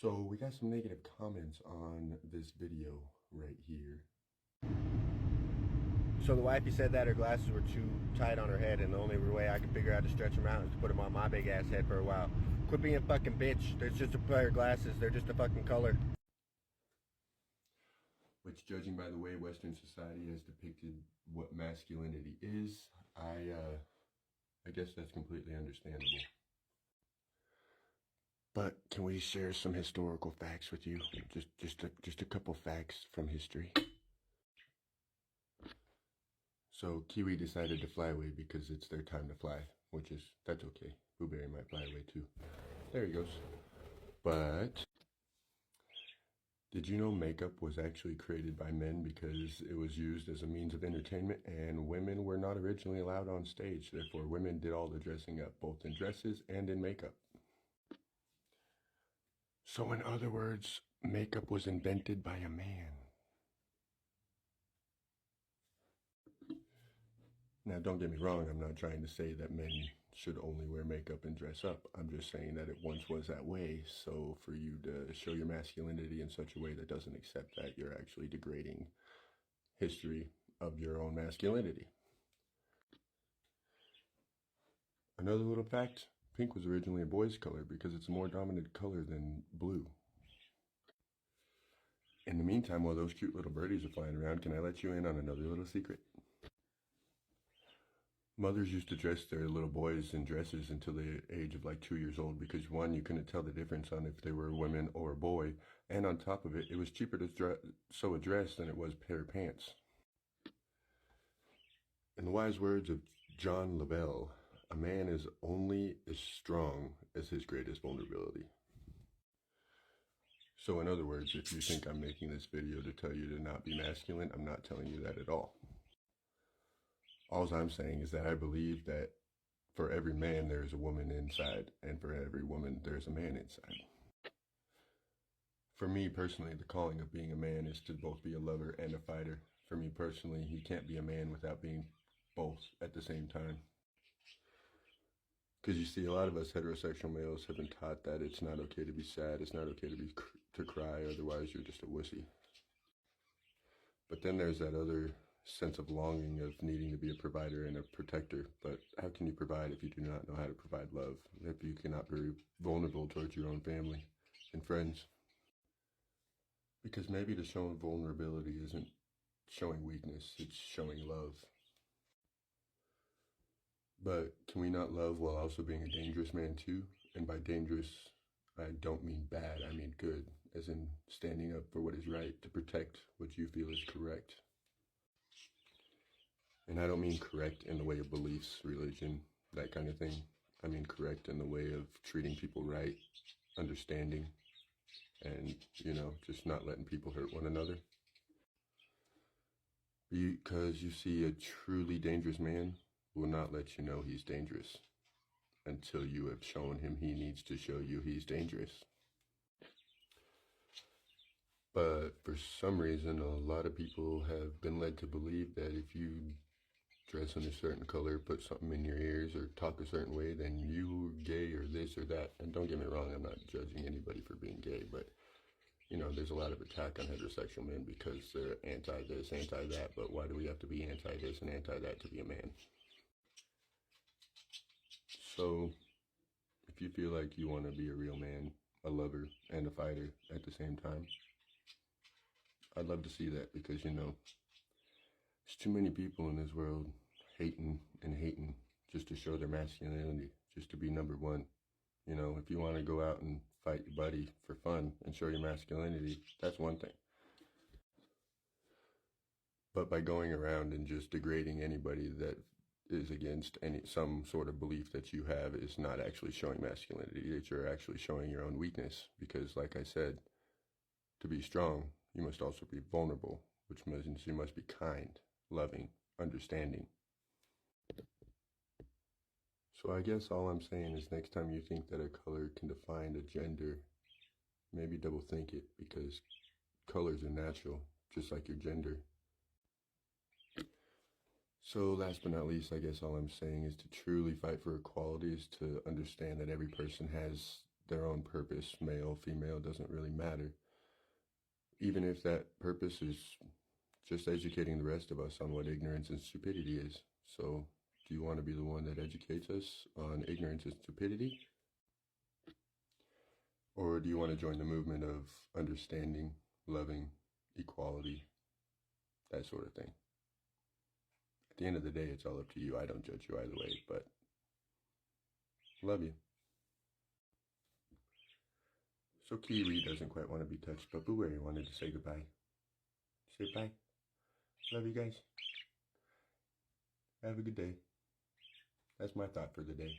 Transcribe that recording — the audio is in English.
So we got some negative comments on this video right here. So the wifey said that her glasses were too tight on her head, and the only way I could figure out to stretch them out is to put them on my big ass head for a while. Quit being a fucking bitch. There's just a pair of glasses. They're just a fucking color. Which, judging by the way Western society has depicted what masculinity is, I guess that's completely understandable. But can we share some historical facts with you? Just a couple facts from history. So Kiwi decided to fly away because it's their time to fly, that's okay. Blueberry might fly away too. There he goes. But did you know makeup was actually created by men because it was used as a means of entertainment, and women were not originally allowed on stage. Therefore, women did all the dressing up, both in dresses and in makeup. So in other words, makeup was invented by a man. Now, don't get me wrong, I'm not trying to say that men should only wear makeup and dress up. I'm just saying that it once was that way, so for you to show your masculinity in such a way that doesn't accept that, you're actually degrading history of your own masculinity. Another little fact, pink was originally a boy's color because it's a more dominant color than blue. In the meantime, while those cute little birdies are flying around, can I let you in on another little secret? Mothers used to dress their little boys in dresses until the age of like 2 years old because, one, you couldn't tell the difference on if they were a woman or a boy, and on top of it, it was cheaper to sew a dress than it was a pair of pants. In the wise words of John Lavelle, a man is only as strong as his greatest vulnerability. So in other words, if you think I'm making this video to tell you to not be masculine, I'm not telling you that at all. All I'm saying is that I believe that for every man there's a woman inside, and for every woman there's a man inside. For me personally, the calling of being a man is to both be a lover and a fighter. For me personally, you can't be a man without being both at the same time. Because you see, a lot of us heterosexual males have been taught that it's not okay to be sad, it's not okay to cry, otherwise you're just a wussy. But then there's that other sense of longing of needing to be a provider and a protector. But how can you provide if you do not know how to provide love? If you cannot be vulnerable towards your own family and friends? Because maybe to show vulnerability isn't showing weakness, it's showing love. But can we not love while also being a dangerous man too? And by dangerous, I don't mean bad, I mean good, as in standing up for what is right, to protect what you feel is correct. And I don't mean correct in the way of beliefs, religion, that kind of thing. I mean correct in the way of treating people right, understanding, and, just not letting people hurt one another. Because you see, a truly dangerous man will not let you know he's dangerous until you have shown him he needs to show you he's dangerous. But for some reason, a lot of people have been led to believe that if you dress in a certain color, put something in your ears, or talk a certain way, then you're gay or this or that. And don't get me wrong, I'm not judging anybody for being gay, but, there's a lot of attack on heterosexual men because they're anti-this, anti-that, but why do we have to be anti-this and anti-that to be a man? So, if you feel like you want to be a real man, a lover, and a fighter at the same time, I'd love to see that because, there's too many people in this world hating and hating just to show their masculinity, just to be number one. If you want to go out and fight your buddy for fun and show your masculinity, that's one thing. But by going around and just degrading anybody that is against some sort of belief that you have is not actually showing masculinity, that you're actually showing your own weakness. Because like I said, to be strong, you must also be vulnerable, which means you must be kind, loving, understanding. So I guess all I'm saying is next time you think that a color can define a gender, maybe double think it, because colors are natural, just like your gender. So last but not least, I guess all I'm saying is to truly fight for equality is to understand that every person has their own purpose, male, female, doesn't really matter. Even if that purpose is just educating the rest of us on what ignorance and stupidity is. So, do you want to be the one that educates us on ignorance and stupidity? Or do you want to join the movement of understanding, loving, equality, that sort of thing? At the end of the day, it's all up to you. I don't judge you either way, but love you. So Kiwi doesn't quite want to be touched, but Blueberry wanted to say goodbye. Say bye. Love you guys. Have a good day. That's my thought for the day.